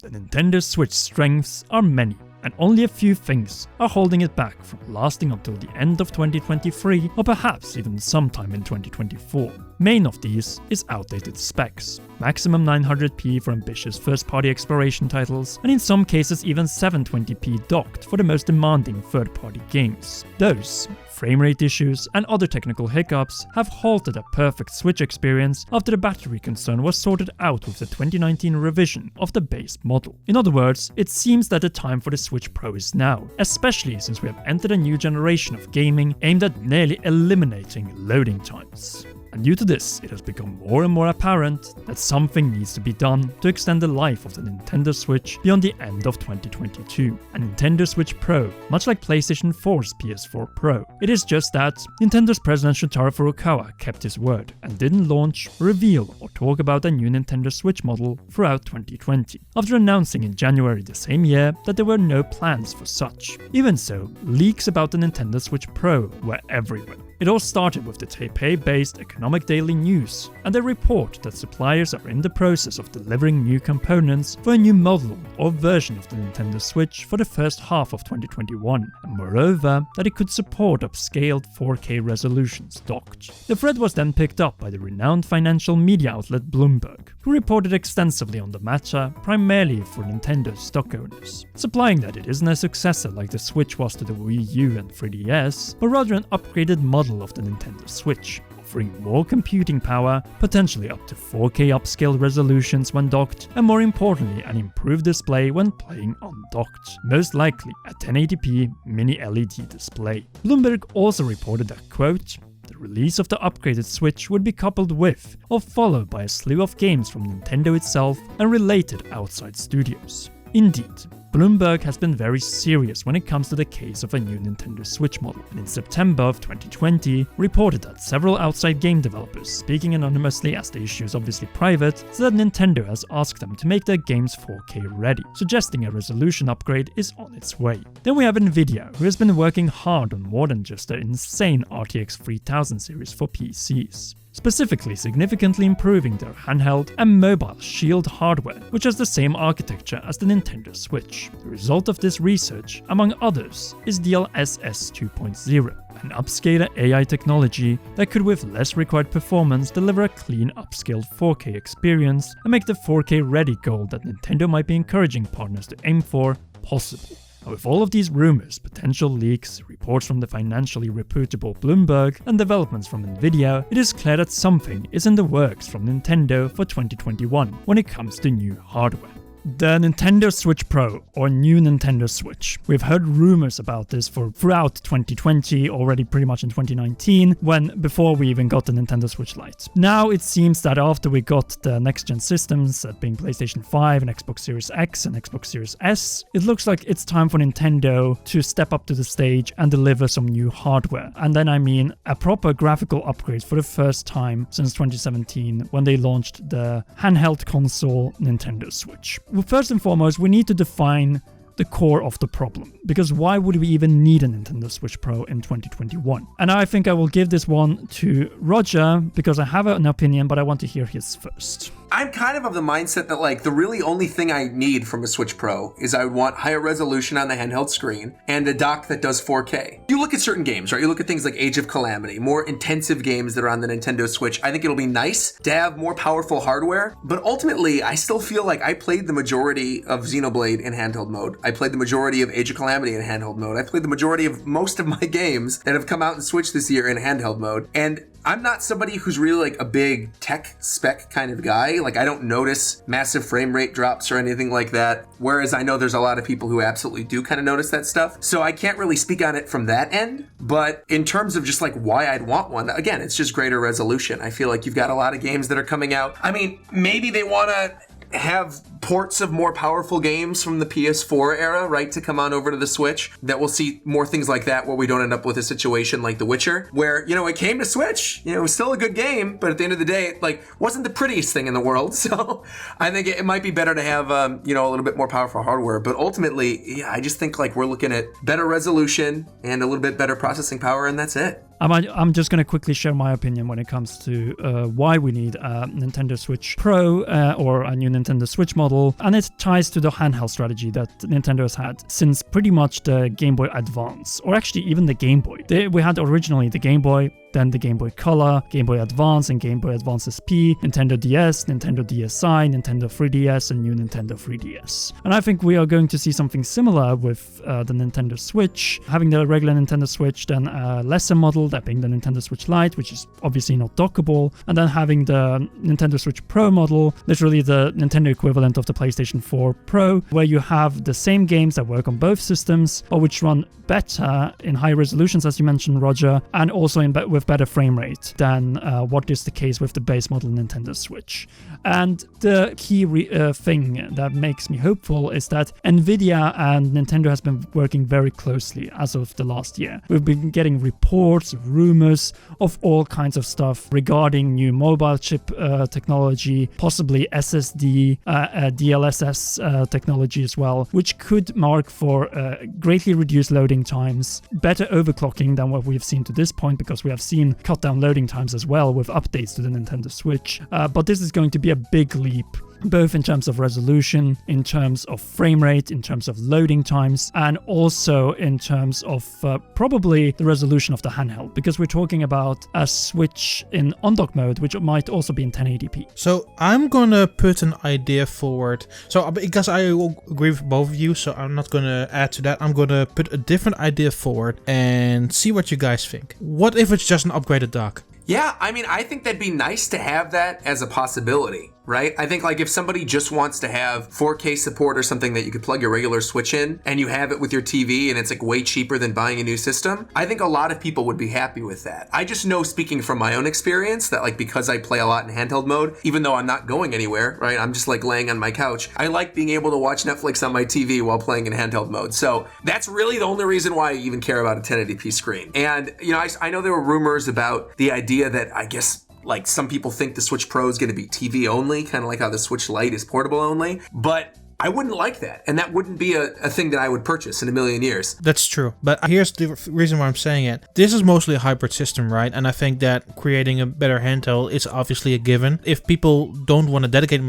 the Nintendo Switch's strengths are many, and only a few things are holding it back from lasting until the end of 2023 or perhaps even sometime in 2024. Main of these is outdated specs, maximum 900p for ambitious first-party exploration titles, and in some cases even 720p docked for the most demanding third-party games. Those framerate issues and other technical hiccups have halted a perfect Switch experience after the battery concern was sorted out with the 2019 revision of the base model. In other words, it seems that the time for the Switch Pro is now, especially since we have entered a new generation of gaming aimed at nearly eliminating loading times. And due to this, it has become more and more apparent that something needs to be done to extend the life of the Nintendo Switch beyond the end of 2022. A Nintendo Switch Pro, much like PlayStation 4's PS4 Pro. It is just that Nintendo's president Shotaro Furukawa kept his word and didn't launch, reveal or talk about a new Nintendo Switch model throughout 2020, after announcing in January the same year that there were no plans for such. Even so, leaks about the Nintendo Switch Pro were everywhere. It all started with the Taipei-based Economic Daily News and a report that suppliers are in the process of delivering new components for a new model or version of the Nintendo Switch for the first half of 2021, and moreover that it could support upscaled 4K resolutions docked. The thread was then picked up by the renowned financial media outlet Bloomberg, who reported extensively on the matter, primarily for Nintendo's stock owners, supplying that it isn't a successor like the Switch was to the Wii U and 3DS, but rather an upgraded model of the Nintendo Switch, offering more computing power, potentially up to 4K upscaled resolutions when docked, and more importantly an improved display when playing undocked, most likely a 1080p mini LED display. Bloomberg also reported that, quote, the release of the upgraded Switch would be coupled with or followed by a slew of games from Nintendo itself and related outside studios. Indeed, Bloomberg has been very serious when it comes to the case of a new Nintendo Switch model, and in September of 2020 reported that several outside game developers, speaking anonymously as the issue is obviously private, said that Nintendo has asked them to make their games 4K ready, suggesting a resolution upgrade is on its way. Then we have Nvidia, who has been working hard on more than just their insane RTX 3000 series for PCs. Specifically significantly improving their handheld and mobile Shield hardware, which has the same architecture as the Nintendo Switch. The result of this research, among others, is DLSS 2.0, an upscaler AI technology that could with less required performance deliver a clean upscaled 4K experience and make the 4K ready goal that Nintendo might be encouraging partners to aim for possible. With all of these rumors, potential leaks, reports from the financially reputable Bloomberg, and developments from Nvidia, it is clear that something is in the works from Nintendo for 2021 when it comes to new hardware. The Nintendo Switch Pro, or new Nintendo Switch. We've heard rumors about this throughout 2020, already pretty much in 2019, before we even got the Nintendo Switch Lite. Now it seems that after we got the next-gen systems, that being PlayStation 5 and Xbox Series X and Xbox Series S, it looks like it's time for Nintendo to step up to the stage and deliver some new hardware. And then I mean a proper graphical upgrade for the first time since 2017 when they launched the handheld console Nintendo Switch. Well, first and foremost, we need to define the core of the problem, because why would we even need a Nintendo Switch Pro in 2021? And I think I will give this one to Roger, because I have an opinion, but I want to hear his first. I'm kind of the mindset that, like, the really only thing I need from a Switch Pro is I would want higher resolution on the handheld screen and a dock that does 4K. You look at certain games, right? You look at things like Age of Calamity, more intensive games that are on the Nintendo Switch. I think it'll be nice to have more powerful hardware, but ultimately, I still feel like I played the majority of Xenoblade in handheld mode. I played the majority of Age of Calamity in handheld mode. I played the majority of most of my games that have come out in Switch this year in handheld mode. And I'm not somebody who's really like a big tech spec kind of guy. Like, I don't notice massive frame rate drops or anything like that. Whereas I know there's a lot of people who absolutely do kind of notice that stuff. So I can't really speak on it from that end. But in terms of just like why I'd want one, again, it's just greater resolution. I feel like you've got a lot of games that are coming out. I mean, maybe they want to have ports of more powerful games from the PS4 era, right, to come on over to the Switch, that we'll see more things like that where we don't end up with a situation like The Witcher, where, you know, it came to Switch, you know, it was still a good game, but at the end of the day, it, like, wasn't the prettiest thing in the world. So I think it might be better to have, you know, a little bit more powerful hardware. But ultimately, yeah, I just think, like, we're looking at better resolution and a little bit better processing power, and that's it. I'm just going to quickly share my opinion when it comes to why we need a Nintendo Switch Pro or a new Nintendo Switch model, and it ties to the handheld strategy that Nintendo has had since pretty much the Game Boy Advance, or actually even the Game Boy. We had originally the Game Boy, then the Game Boy Color, Game Boy Advance and Game Boy Advance SP, Nintendo DS, Nintendo DSi, Nintendo 3DS, and new Nintendo 3DS. And I think we are going to see something similar with the Nintendo Switch, having the regular Nintendo Switch, then a lesser model, that being the Nintendo Switch Lite, which is obviously not dockable, and then having the Nintendo Switch Pro model, literally the Nintendo equivalent of the PlayStation 4 Pro, where you have the same games that work on both systems, or which run better in high resolutions, as you mentioned, Roger, and also with better frame rate than what is the case with the base model Nintendo Switch. And the key thing that makes me hopeful is that Nvidia and Nintendo has been working very closely as of the last year. We've been getting reports, rumors of all kinds of stuff regarding new mobile chip technology, possibly SSD, DLSS technology as well, which could mark for greatly reduced loading times, better overclocking than what we've seen to this point, because we have seen cut down loading times as well with updates to the Nintendo Switch. But this is going to be a big leap, both in terms of resolution, in terms of frame rate, in terms of loading times, and also in terms of probably the resolution of the handheld, because we're talking about a Switch in on-dock mode, which might also be in 1080p. So I'm gonna put an idea forward. So because I agree with both of you, so I'm not gonna add to that. I'm gonna put a different idea forward and see what you guys think. What if it's just an upgraded dock? Yeah, I mean, I think that'd be nice to have that as a possibility, right? I think like if somebody just wants to have 4K support or something that you could plug your regular Switch in and you have it with your TV and it's like way cheaper than buying a new system, I think a lot of people would be happy with that. I just know, speaking from my own experience, that like because I play a lot in handheld mode, even though I'm not going anywhere, right? I'm just like laying on my couch. I like being able to watch Netflix on my TV while playing in handheld mode. So that's really the only reason why I even care about a 1080p screen. And, you know, I know there were rumors about the idea that I guess like some people think the Switch Pro is going to be TV only, kind of like how the Switch Lite is portable only, but I wouldn't like that. And that wouldn't be a thing that I would purchase in a million years. That's true. But here's the reason why I'm saying it. This is mostly a hybrid system, right? And I think that creating a better handheld is obviously a given. If people don't want to dedicate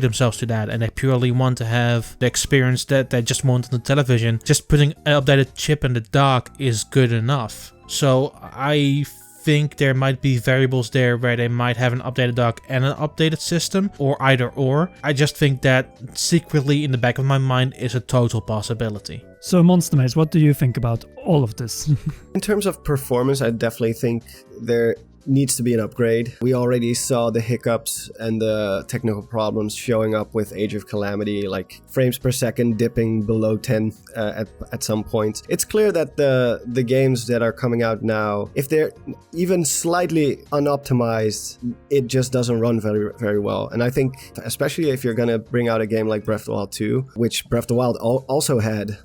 themselves to that and they purely want to have the experience that they just want on the television, just putting an updated chip in the dock is good enough. So I think there might be variables there where they might have an updated dock and an updated system, or either or. I just think that secretly in the back of my mind is a total possibility. So Monster Maze, what do you think about all of this? In terms of performance, I definitely think there needs to be an upgrade. We already saw the hiccups and the technical problems showing up with Age of Calamity, like frames per second dipping below 10 at some points. It's clear that the games that are coming out now, if they're even slightly unoptimized, it just doesn't run very, very well. And I think, especially if you're gonna bring out a game like Breath of the Wild 2, which Breath of the Wild also had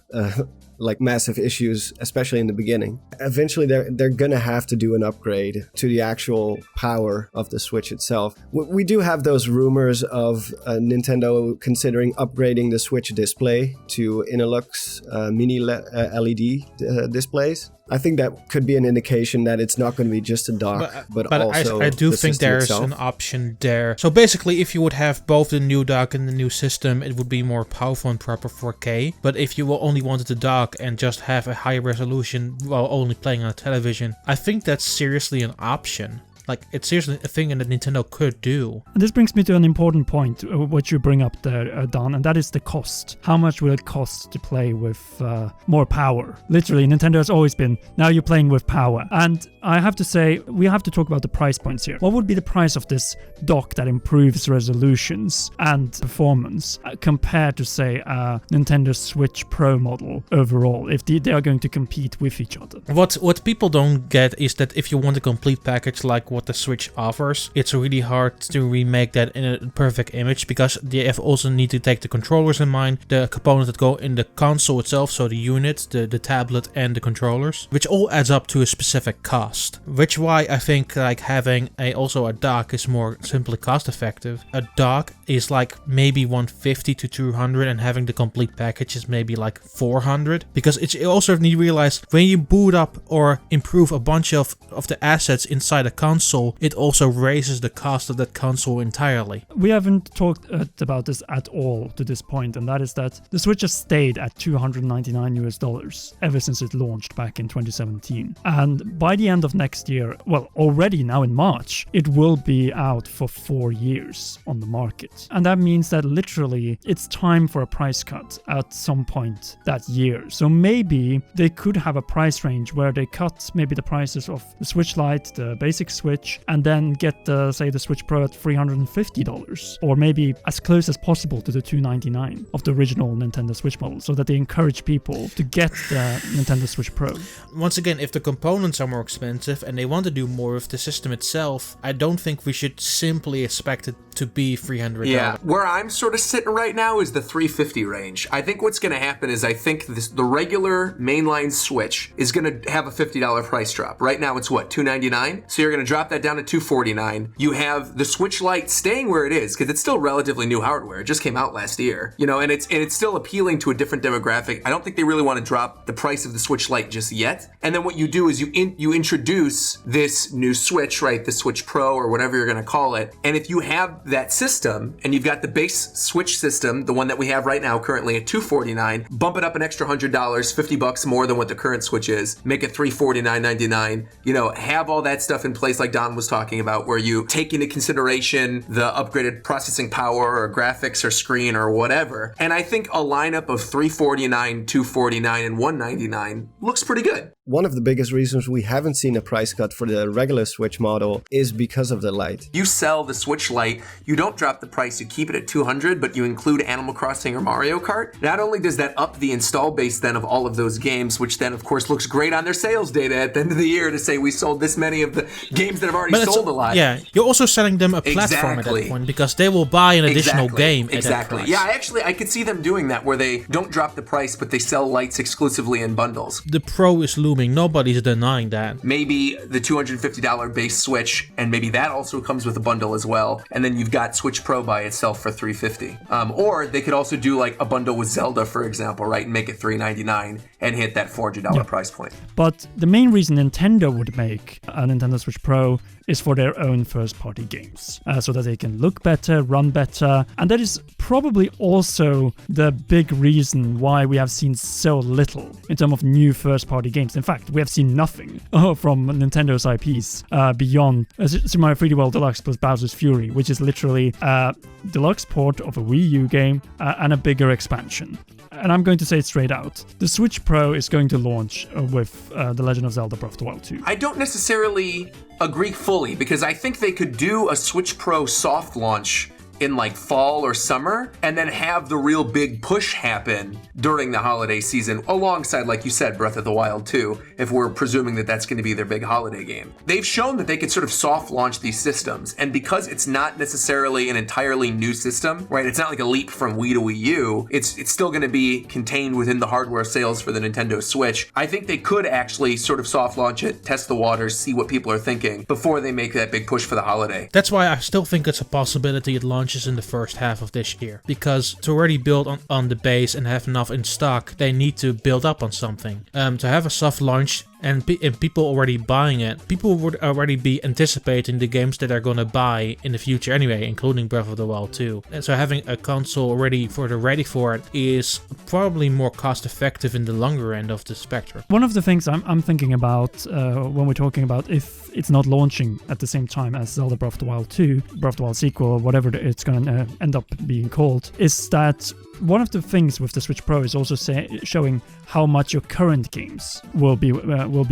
like massive issues, especially in the beginning. Eventually, they're gonna have to do an upgrade to the actual power of the Switch itself. We do have those rumors of Nintendo considering upgrading the Switch display to Innolux mini LED displays. I think that could be an indication that it's not going to be just a dock, but also I do the think system there's itself. an option there. So basically, if you would have both the new dock and the new system, it would be more powerful and proper 4K. But if you only wanted the dock and just have a higher resolution while only playing on a television, I think that's seriously an option. Like, it's seriously a thing that Nintendo could do. And this brings me to an important point, what you bring up there, Dan, and that is the cost. How much will it cost to play with more power? Literally, Nintendo has always been, now you're playing with power. And I have to say, we have to talk about the price points here. What would be the price of this dock that improves resolutions and performance compared to, say, a Nintendo Switch Pro model overall, if they are going to compete with each other? What people don't get is that if you want a complete package like what what the Switch offers, it's really hard to remake that in a perfect image, because they also need to take the controllers in mind, the components that go in the console itself, so the unit, the tablet and the controllers, which all adds up to a specific cost. Which why I think like having also a dock is more simply cost effective. A dock is like maybe 150 to 200 and having the complete package is maybe like 400, because it's also need to realize when you boot up or improve a bunch of the assets inside a console, it also raises the cost of that console entirely. We haven't talked about this at all to this point, and that is that the Switch has stayed at $299 ever since it launched back in 2017. And by the end of next year, well, already now in March, it will be out for 4 years on the market. And that means that literally it's time for a price cut at some point that year. So maybe they could have a price range where they cut maybe the prices of the Switch Lite, the basic Switch, and then get the Switch Pro at $350, or maybe as close as possible to the $299 of the original Nintendo Switch model, so that they encourage people to get the Nintendo Switch Pro. Once again, if the components are more expensive and they want to do more with the system itself, I don't think we should simply expect it to be $300. Yeah, where I'm sort of sitting right now is the $350 range. I think what's going to happen is I think the regular mainline Switch is going to have a $50 price drop. Right now it's what, $299? So you're going to drop that down to $249. You have the Switch Lite staying where it is because it's still relatively new hardware. It just came out last year, you know, and it's still appealing to a different demographic. I don't think they really want to drop the price of the Switch Lite just yet. And then what you do is you introduce this new Switch, right? The Switch Pro or whatever you're going to call it. And if you have that system and you've got the base Switch system, the one that we have right now currently at $249, bump it up an extra $100, $50 more than what the current Switch is, make it $349.99, you know, have all that stuff in place like Don was talking about, where you take into consideration the upgraded processing power or graphics or screen or whatever. And I think a lineup of $349, $249, and $199 looks pretty good. One of the biggest reasons we haven't seen a price cut for the regular Switch model is because of the Lite. You sell the Switch Lite, you don't drop the price, you keep it at $200, but you include Animal Crossing or Mario Kart. Not only does that up the install base then of all of those games, which then of course looks great on their sales data at the end of the year to say we sold this many of the games that have already sold a lot. Yeah, you're also selling them a platform at that point, because they will buy an additional game at that price. Yeah, I could see them doing that, where they don't drop the price, but they sell Lites exclusively in bundles. The Pro is looming. Nobody's denying that. Maybe the $250 base Switch, and maybe that also comes with a bundle as well. And then you've got Switch Pro by itself for $350. Or they could also do like a bundle with Zelda, for example, right? And make it $399 and hit that $400 price point. But the main reason Nintendo would make a Nintendo Switch Pro is for their own first-party games, so that they can look better, run better, and that is probably also the big reason why we have seen so little in terms of new first-party games. In fact, we have seen nothing from Nintendo's IPs beyond Super Mario 3D World Deluxe plus Bowser's Fury, which is literally a deluxe port of a Wii U game and a bigger expansion. And I'm going to say it straight out. The Switch Pro is going to launch with The Legend of Zelda Breath of the Wild 2. I don't necessarily agree fully, because I think they could do a Switch Pro soft launch in like fall or summer, and then have the real big push happen during the holiday season alongside, like you said, Breath of the Wild 2, if we're presuming that that's going to be their big holiday game. They've shown that they could sort of soft launch these systems, and because it's not necessarily an entirely new system, right? It's not like a leap from Wii to Wii U. It's still going to be contained within the hardware sales for the Nintendo Switch. I think they could actually sort of soft launch it, test the waters, see what people are thinking before they make that big push for the holiday. That's why I still think it's a possibility it launches in the first half of this year, because to already build on the base and have enough in stock, they need to build up on something. To have a soft launch and people already buying it, people would already be anticipating the games that they're gonna buy in the future anyway, including Breath of the Wild 2. And so having a console ready for it is probably more cost effective in the longer end of the spectrum. One of the things I'm thinking about when we're talking about if it's not launching at the same time as Zelda Breath of the Wild 2, Breath of the Wild sequel, or whatever it's gonna end up being called, is that one of the things with the Switch Pro is also showing how much your current games will be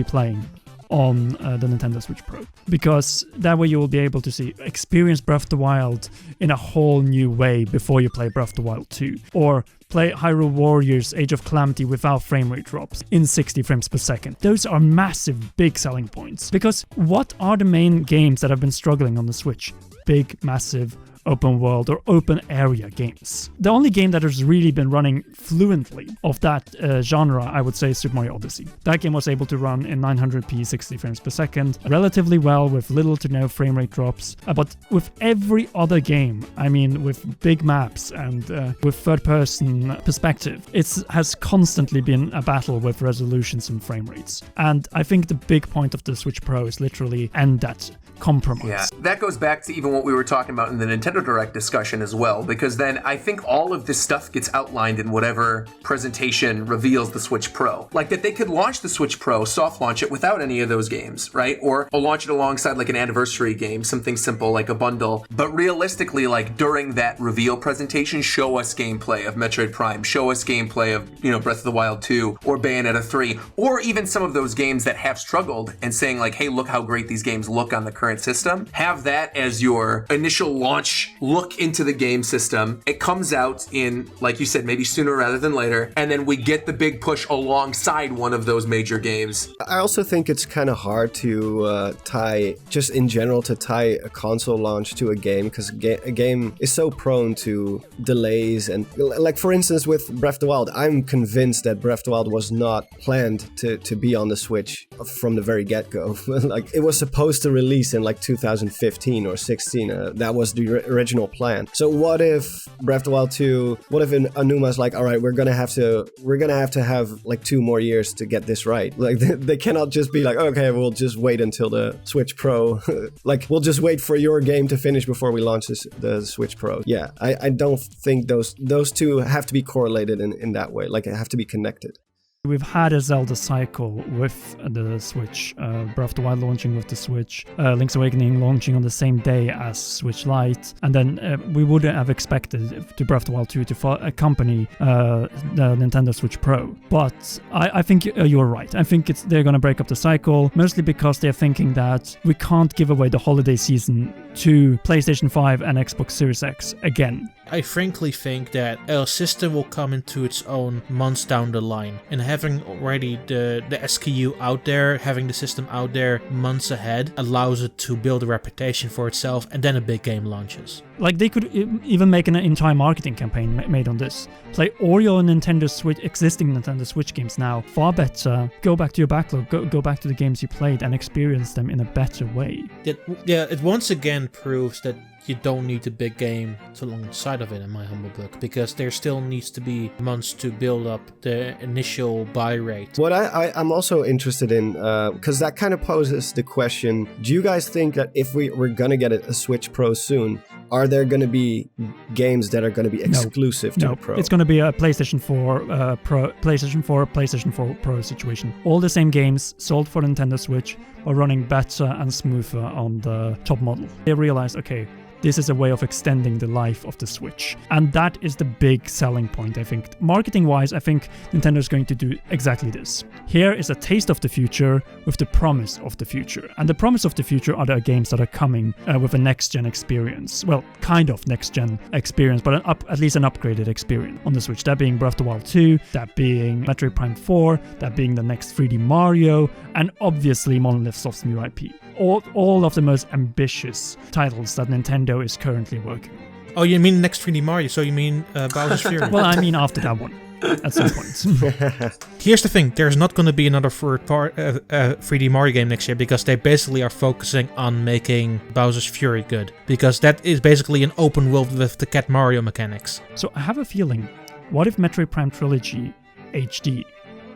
playing on the Nintendo Switch Pro, because that way you will be able to experience Breath of the Wild in a whole new way before you play Breath of the Wild 2, or play Hyrule Warriors Age of Calamity without frame rate drops in 60 frames per second. Those are massive, big selling points, because what are the main games that have been struggling on the Switch? Big, massive, open world or open area games. The only game that has really been running fluently of that genre, I would say, is Super Mario Odyssey. That game was able to run in 900p 60 frames per second relatively well with little to no frame rate drops. But with every other game, I mean with big maps and with third person perspective, it has constantly been a battle with resolutions and frame rates. And I think the big point of the Switch Pro is literally end that compromise. Yeah, that goes back to even what we were talking about in the Nintendo Direct discussion as well, because then I think all of this stuff gets outlined in whatever presentation reveals the Switch Pro. Like that they could launch the Switch Pro, soft launch it without any of those games, right? Or launch it alongside like an anniversary game, something simple like a bundle. But realistically, like during that reveal presentation, show us gameplay of Metroid Prime, show us gameplay of, Breath of the Wild 2 or Bayonetta 3, or even some of those games that have struggled and saying like, hey, look how great these games look on the current system. Have that as your initial launch look into the game system. It comes out in, like you said, maybe sooner rather than later, and then we get the big push alongside one of those major games. I also think it's kind of hard to tie a console launch to a game, because a game is so prone to delays. And like, for instance, with Breath of the Wild, I'm convinced that Breath of the Wild was not planned to be on the Switch from the very get-go. Like, it was supposed to release in like 2015 or 16. That was the original plan. So what if Breath of the Wild 2, what if Anuma's like, all right, we're gonna have to have like 2 more years to get this right. Like they cannot just be like, okay, we'll just wait until the Switch Pro. Like, we'll just wait for your game to finish before we launch the Switch Pro. Yeah, I don't think those two have to be correlated in that way. Like, they have to be connected. We've had a Zelda cycle with the Switch, Breath of the Wild launching with the Switch, Link's Awakening launching on the same day as Switch Lite, and then we wouldn't have expected to Breath of the Wild 2 to accompany the Nintendo Switch Pro. But I think you're right. I think they're going to break up the cycle, mostly because they're thinking that we can't give away the holiday season to PlayStation 5 and Xbox Series X again. I frankly think that a system will come into its own months down the line, and having already the SKU out there, having the system out there months ahead, allows it to build a reputation for itself, and then a big game launches. Like, they could even make an entire marketing campaign made on this. Play all your existing Nintendo Switch games now far better. Go back to your backlog, go back to the games you played and experience them in a better way. It once again proves that you don't need a big game alongside of it, in my humble book, because there still needs to be months to build up the initial buy rate. What I'm also interested in, because that kind of poses the question, do you guys think that if we're going to get a Switch Pro soon, are there going to be games that are going to be exclusive to the Pro? It's going to be a PlayStation 4 PlayStation 4 Pro situation. All the same games sold for Nintendo Switch are running better and smoother on the top model. They realize, okay, this is a way of extending the life of the Switch. And that is the big selling point, I think. Marketing-wise, I think Nintendo is going to do exactly this. Here is a taste of the future with the promise of the future. And the promise of the future are the games that are coming with a next-gen experience. Well, kind of next-gen experience, but at least an upgraded experience on the Switch. That being Breath of the Wild 2, that being Metroid Prime 4, that being the next 3D Mario, and obviously Monolith Soft's new IP. All of the most ambitious titles that Nintendo is currently working on. Oh, you mean next 3D Mario? So you mean Bowser's Fury? Well, I mean after that one, at some point. Here's the thing, there's not going to be another 3D Mario game next year, because they basically are focusing on making Bowser's Fury good, because that is basically an open world with the Cat Mario mechanics. So I have a feeling, what if Metroid Prime Trilogy HD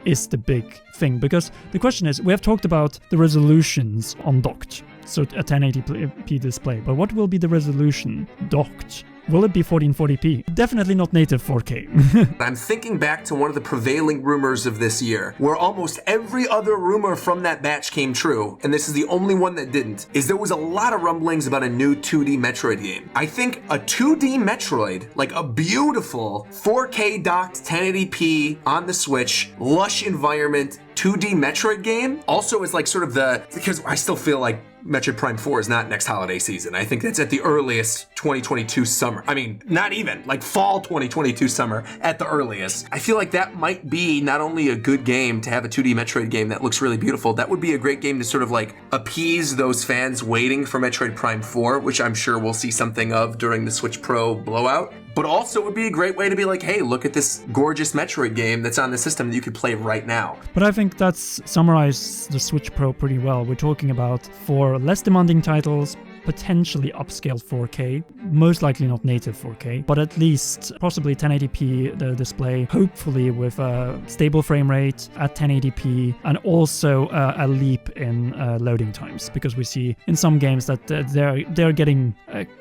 is the big thing? Because the question is, we have talked about the resolutions on docked, so a 1080p display, but what will be the resolution docked? Will it be 1440p? Definitely not native 4K. I'm thinking back to one of the prevailing rumors of this year, where almost every other rumor from that batch came true, and this is the only one that didn't, is there was a lot of rumblings about a new 2D Metroid game. I think a 2D Metroid, like a beautiful 4K docked 1080p on the Switch, lush environment, 2D Metroid game also is like sort of because I still feel like Metroid Prime 4 is not next holiday season. I think that's at the earliest 2022 summer. I mean, not even, like fall 2022 summer at the earliest. I feel like that might be not only a good game to have a 2D Metroid game that looks really beautiful, that would be a great game to sort of like appease those fans waiting for Metroid Prime 4, which I'm sure we'll see something of during the Switch Pro blowout. But also it would be a great way to be like, hey, look at this gorgeous Metroid game that's on the system that you could play right now. But I think that's summarized the Switch Pro pretty well. We're talking about for less demanding titles, potentially upscaled 4K, most likely not native 4K, but at least possibly 1080p the display, hopefully with a stable frame rate at 1080p, and also a leap in loading times, because we see in some games that they're getting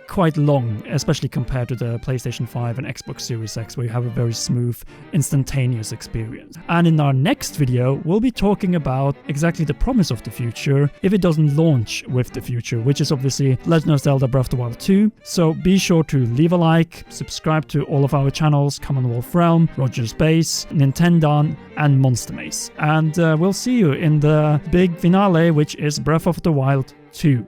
quite long, especially compared to the PlayStation 5 and Xbox Series X, where you have a very smooth, instantaneous experience. And in our next video, we'll be talking about exactly the promise of the future if it doesn't launch with the future, which is obviously Legend of Zelda Breath of the Wild 2. So be sure to leave a like, subscribe to all of our channels, Commonwealth Realm, Rogersbase, Nintendaan and Monster Maze. And we'll see you in the big finale, which is Breath of the Wild 2.